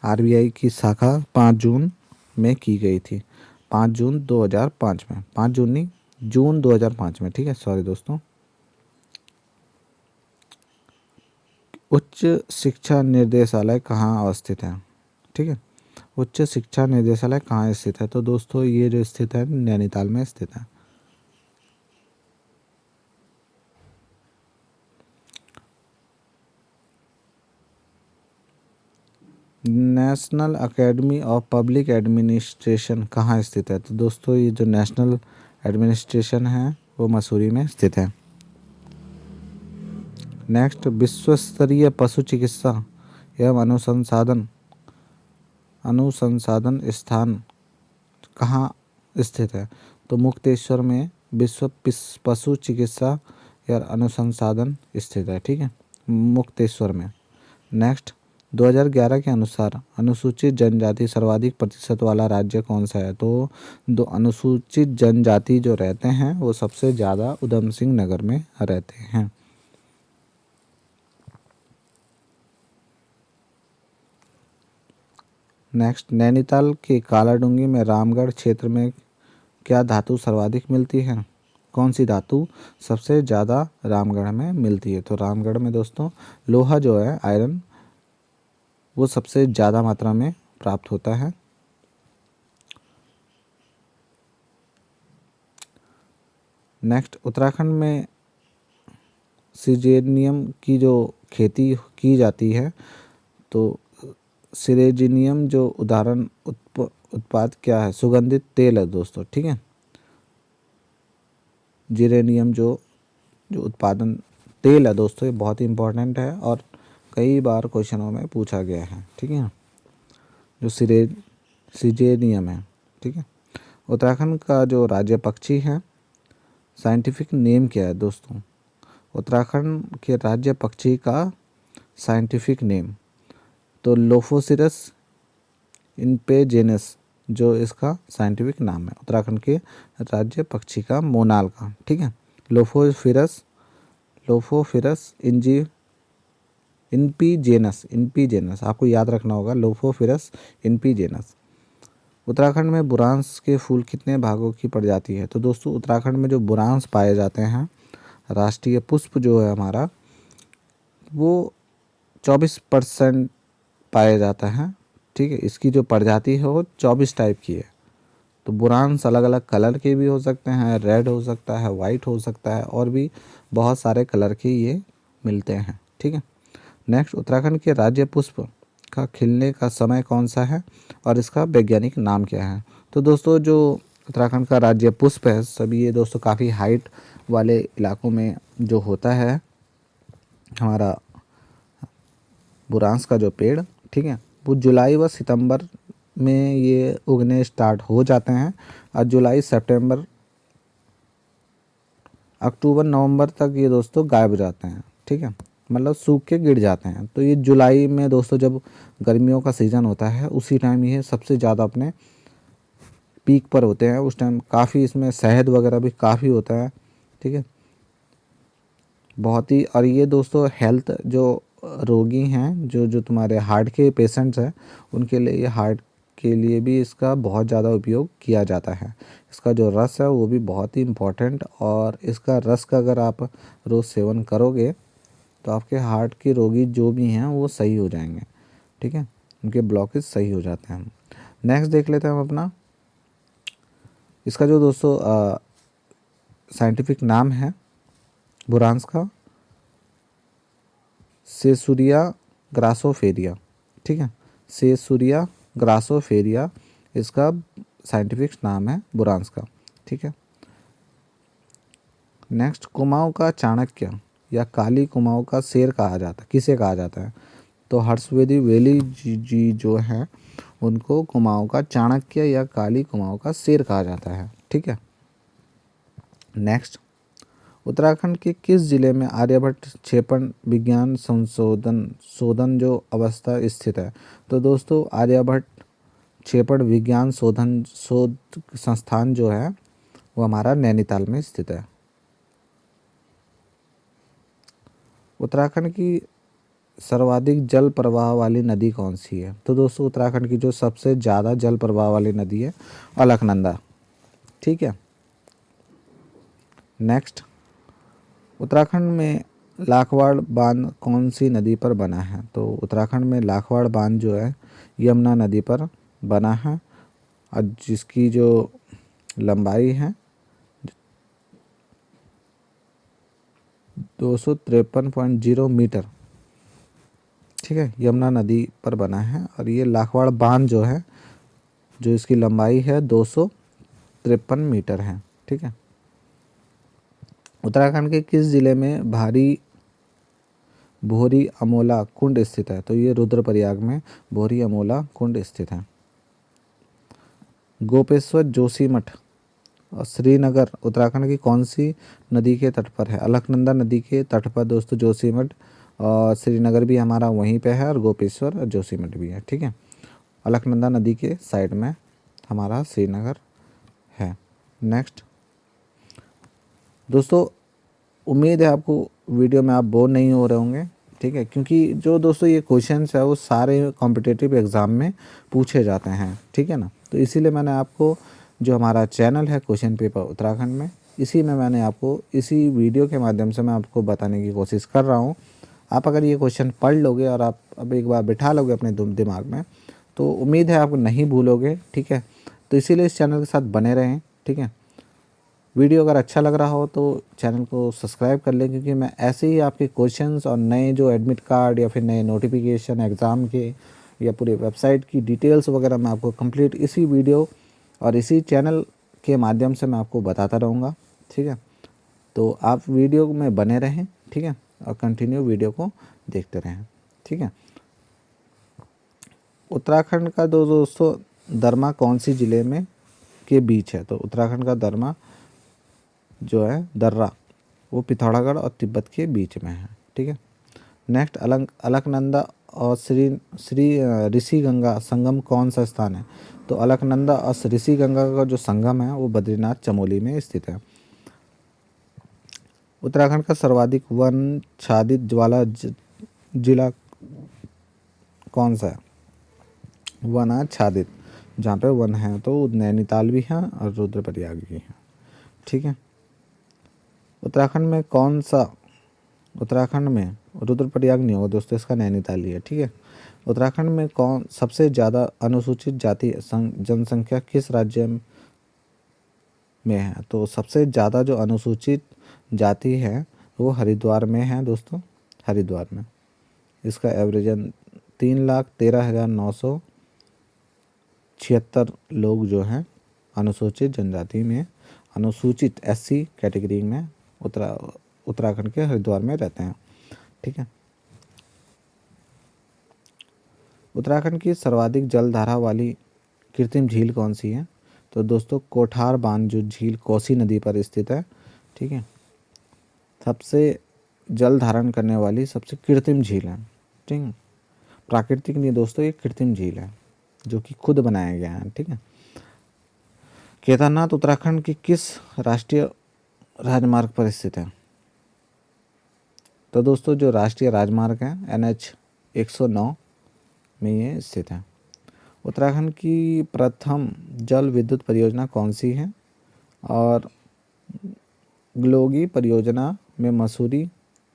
आरबीआई की शाखा 5 जून में की गई थी, 5 जून 2005 में, 5 जून नहीं जून 2005 में, ठीक है, सॉरी दोस्तों। उच्च शिक्षा निर्देशालय कहाँ अवस्थित है, ठीक है, उच्च शिक्षा निर्देशालय कहाँ स्थित है? तो दोस्तों ये जो स्थित है नैनीताल में स्थित है। National academy of public administration कहाँ स्थित है? तो दोस्तों ये जो नेशनल एडमिनिस्ट्रेशन है वो मसूरी में स्थित है। नेक्स्ट, विश्व स्तरीय पशु चिकित्सा एवं अनुसंधान स्थान कहाँ स्थित है? तो मुक्तेश्वर में विश्व पशु चिकित्सा एवं अनुसंधान स्थित है, ठीक है, मुक्तेश्वर में। नेक्स्ट, 2011 के अनुसार अनुसूचित जनजाति सर्वाधिक प्रतिशत वाला राज्य कौन सा है? तो दो अनुसूचित जनजाति जो रहते हैं वो सबसे ज़्यादा उधम सिंह नगर में रहते हैं। नेक्स्ट, नैनीताल के कालाडूंगी में रामगढ़ क्षेत्र में क्या धातु सर्वाधिक मिलती है? कौन सी धातु सबसे ज़्यादा रामगढ़ में मिलती है? तो रामगढ़ में दोस्तों लोहा जो है, आयरन, वो सबसे ज़्यादा मात्रा में प्राप्त होता है। नेक्स्ट, उत्तराखंड में सिजेनियम की जो खेती की जाती है, तो सिरेजिनियम जो उदाहरण उत्पाद क्या है? सुगंधित तेल है दोस्तों, ठीक है। जिरेनियम जो उत्पादन तेल है दोस्तों, ये बहुत ही इम्पोर्टेंट है और कई बार क्वेश्चनों में पूछा गया है, ठीक है, जो सिजेनियम है, ठीक है। उत्तराखंड का जो राज्य पक्षी है, साइंटिफिक नेम क्या है दोस्तों? उत्तराखंड के राज्य पक्षी का साइंटिफिक नेम, तो लोफोसिरस इनपेजेनस जो इसका साइंटिफिक नाम है उत्तराखंड के राज्य पक्षी का, मोनाल का, ठीक है। लोफोफिरस इनपीजेनस आपको याद रखना होगा, लोफोफिरस इनपीजेनस। उत्तराखंड में बुरांस के फूल कितने भागों की प्रजाति है? तो दोस्तों उत्तराखंड में जो बुरांस पाए जाते हैं, राष्ट्रीय पुष्प जो है हमारा, वो 24% पाया जाता है, ठीक है। इसकी जो प्रजाति है वो 24 टाइप की है। तो बुरांस अलग अलग कलर के भी हो सकते हैं, रेड हो सकता है, वाइट हो सकता है, और भी बहुत सारे कलर के ये मिलते हैं, ठीक है। नेक्स्ट, उत्तराखंड के राज्य पुष्प का खिलने का समय कौन सा है और इसका वैज्ञानिक नाम क्या है? तो दोस्तों जो उत्तराखंड का राज्य पुष्प है, सभी ये दोस्तों काफ़ी हाइट वाले इलाकों में जो होता है हमारा बुरांस का जो पेड़, ठीक है, वो जुलाई व सितंबर में ये उगने स्टार्ट हो जाते हैं और जुलाई सितंबर अक्टूबर नवंबर तक ये दोस्तों गायब हो जाते हैं, ठीक है, मतलब सूख के गिर जाते हैं। तो ये जुलाई में दोस्तों जब गर्मियों का सीज़न होता है उसी टाइम ये सबसे ज़्यादा अपने पीक पर होते हैं। उस टाइम काफ़ी इसमें शहद वगैरह भी काफ़ी होता है, ठीक है, बहुत ही। और ये दोस्तों हेल्थ जो रोगी हैं, जो तुम्हारे हार्ट के पेशेंट्स हैं, उनके लिए ये हार्ट के लिए भी इसका बहुत ज़्यादा उपयोग किया जाता है। इसका जो रस है वो भी बहुत ही इम्पोर्टेंट, और इसका रस का अगर आप रोज़ सेवन करोगे तो आपके हार्ट के रोगी जो भी हैं वो सही हो जाएंगे, ठीक है, उनके ब्लॉकेज सही हो जाते हैं। नेक्स्ट देख लेते हैं हम अपना, इसका जो दोस्तों साइंटिफिक नाम है बुरांस का, सेसुरिया ग्रासोफेरिया, ठीक है, सेसुरिया ग्रासोफेरिया इसका साइंटिफिक नाम है बुरांस का, ठीक है। नेक्स्ट, कुमाऊं का चाणक्य या काली कुमाऊं का शेर कहा जाता है, किसे कहा जाता है? तो हर्षवेदी वेली जी जो हैं उनको कुमाऊं का चाणक्य या काली कुमाऊं का शेर कहा जाता है, ठीक है। नेक्स्ट, उत्तराखंड के किस जिले में आर्यभट्ट क्षेपण विज्ञान शोधन जो अवस्था स्थित है? तो दोस्तों आर्यभट्ट क्षेपण विज्ञान शोध संस्थान जो है वो हमारा नैनीताल में स्थित है। उत्तराखंड की सर्वाधिक जल प्रवाह वाली नदी कौन सी है? तो दोस्तों उत्तराखंड की जो सबसे ज़्यादा जल प्रवाह वाली नदी है अलकनंदा, ठीक है। नेक्स्ट, उत्तराखंड में लाखवाड़ बांध कौन सी नदी पर बना है? तो उत्तराखंड में लाखवाड़ बांध जो है यमुना नदी पर बना है और जिसकी जो लंबाई है 253.0 मीटर, ठीक है, यमुना नदी पर बना है। और ये लाखवाड़ बांध जो है, जो इसकी लंबाई है 253 मीटर है, ठीक है। उत्तराखंड के किस जिले में भारी भोरी अमोला कुंड स्थित है? तो ये रुद्रप्रयाग में भोरी अमोला कुंड स्थित है। गोपेश्वर जोशीमठ और श्रीनगर उत्तराखंड की कौन सी नदी के तट पर है? अलकनंदा नदी के तट पर दोस्तों जोशीमठ और श्रीनगर भी हमारा वहीं पे है और गोपेश्वर और जोशीमठ भी है, ठीक है। अलकनंदा नदी के साइड में हमारा श्रीनगर है। नेक्स्ट दोस्तों, उम्मीद है आपको वीडियो में आप बोर नहीं हो रहे होंगे, ठीक है, क्योंकि जो दोस्तों ये क्वेश्चंस है वो सारे कॉम्पिटिटिव एग्ज़ाम में पूछे जाते हैं, ठीक है ना। तो इसीलिए मैंने आपको जो हमारा चैनल है क्वेश्चन पेपर उत्तराखंड में, इसी में मैंने आपको इसी वीडियो के माध्यम से मैं आपको बताने की कोशिश कर रहा हूँ। आप अगर ये क्वेश्चन पढ़ लोगे और आप अब एक बार बिठा लोगे अपने दिमाग में, तो उम्मीद है आप नहीं भूलोगे, ठीक है। तो इसीलिए इस चैनल के साथ बने रहें, ठीक है। वीडियो अगर अच्छा लग रहा हो तो चैनल को सब्सक्राइब कर लें, क्योंकि मैं ऐसे ही आपके क्वेश्चंस और नए जो एडमिट कार्ड या फिर नए नोटिफिकेशन एग्ज़ाम के या पूरे वेबसाइट की डिटेल्स वगैरह मैं आपको कंप्लीट इसी वीडियो और इसी चैनल के माध्यम से मैं आपको बताता रहूँगा, ठीक है। तो आप वीडियो में बने रहें, ठीक है, और कंटिन्यू वीडियो को देखते रहें, ठीक है। उत्तराखंड का दोस्तों दरमा कौन सी ज़िले में के बीच है? तो उत्तराखंड का दरमा जो है दर्रा वो पिथौरागढ़ और तिब्बत के बीच में है, ठीक है। नेक्स्ट, अलकनंदा और श्री ऋषि गंगा संगम कौन सा स्थान है? तो अलकनंदा और ऋषि गंगा का जो संगम है वो बद्रीनाथ चमोली में स्थित है। उत्तराखंड का सर्वाधिक वन आच्छादित वाला जिला कौन सा है? वन आच्छादित, जहाँ पे वन है तो नैनीताल भी है और रुद्रप्रयाग भी है, ठीक है। उत्तराखंड में रुद्रप्रयाग नहीं होगा दोस्तों, इसका नैनीताल ही है, ठीक है। उत्तराखंड में कौन सबसे ज़्यादा अनुसूचित जाति जनसंख्या किस राज्य में है? तो सबसे ज़्यादा जो अनुसूचित जाति है वो हरिद्वार में है दोस्तों, हरिद्वार में। इसका एवरेजन 3,13,976 लोग जो हैं अनुसूचित जनजाति में, अनुसूचित SC कैटेगरी में उत्तराखंड के हरिद्वार में रहते हैं, ठीक है। उत्तराखंड की सर्वाधिक जलधारा वाली कृत्रिम झील कौन सी है? तो दोस्तों कोठार बांध जो झील कोसी नदी पर स्थित है, ठीक है, सबसे जल धारण करने वाली सबसे कृत्रिम झील है, ठीक है। प्राकृतिक नहीं दोस्तों, ये कृत्रिम झील है जो कि खुद बनाया गया है, ठीक है। केदारनाथ उत्तराखंड की किस राष्ट्रीय राजमार्ग पर स्थित है? तो दोस्तों जो राष्ट्रीय राजमार्ग है NH 109 में ये स्थित है। उत्तराखंड की प्रथम जल विद्युत परियोजना कौन सी है? और ग्लोगी परियोजना में मसूरी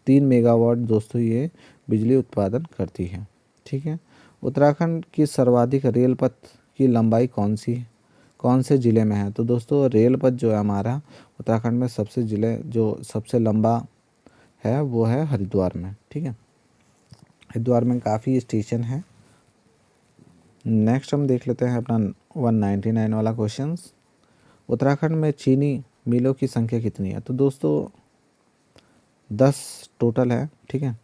3 मेगावाट दोस्तों ये बिजली उत्पादन करती है, ठीक है। उत्तराखंड की सर्वाधिक रेल पथ की लंबाई कौन से ज़िले में है? तो दोस्तों रेल पथ जो है हमारा उत्तराखंड में सबसे लंबा है वो है हरिद्वार में, ठीक है। हरिद्वार में काफ़ी स्टेशन है। नेक्स्ट हम देख लेते हैं अपना 199 वाला क्वेश्चन। उत्तराखंड में चीनी मिलों की संख्या कितनी है? तो दोस्तों 10 टोटल है, ठीक है।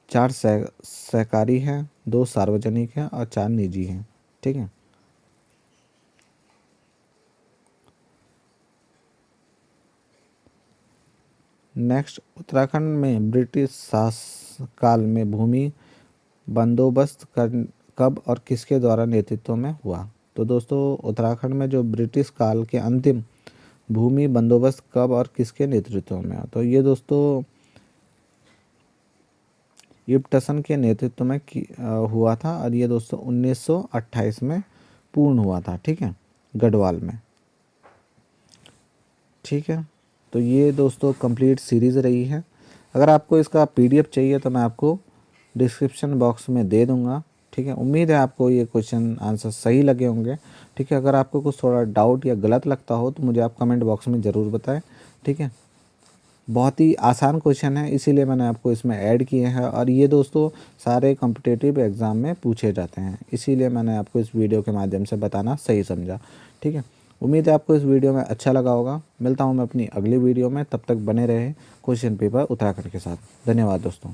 4 सहकारी हैं, 2 सार्वजनिक हैं और 4 निजी हैं, ठीक है। नेक्स्ट, उत्तराखंड में ब्रिटिश शासनकाल में भूमि बंदोबस्त कब और किसके द्वारा नेतृत्व में हुआ? तो दोस्तों उत्तराखंड में जो ब्रिटिश काल के अंतिम भूमि बंदोबस्त कब और किसके नेतृत्व में? तो ये दोस्तों इब्टसन के नेतृत्व में हुआ था और ये दोस्तों 1928 में पूर्ण हुआ था, ठीक है, गढ़वाल में, ठीक है। तो ये दोस्तों कंप्लीट सीरीज़ रही है। अगर आपको इसका PDF चाहिए तो मैं आपको डिस्क्रिप्शन बॉक्स में दे दूँगा, ठीक है। उम्मीद है आपको ये क्वेश्चन आंसर सही लगे होंगे, ठीक है। अगर आपको कुछ थोड़ा डाउट या गलत लगता हो तो मुझे आप कमेंट बॉक्स में ज़रूर बताएं, ठीक है। बहुत ही आसान क्वेश्चन है, इसीलिए मैंने आपको इसमें ऐड किए हैं और ये दोस्तों सारे कॉम्पिटिटिव एग्ज़ाम में पूछे जाते हैं, इसीलिए मैंने आपको इस वीडियो के माध्यम से बताना सही समझा, ठीक है। उम्मीद है आपको इस वीडियो में अच्छा लगा होगा। मिलता हूँ मैं अपनी अगली वीडियो में, तब तक बने रहे क्वेश्चन पेपर उत्तराखंड के साथ। धन्यवाद दोस्तों।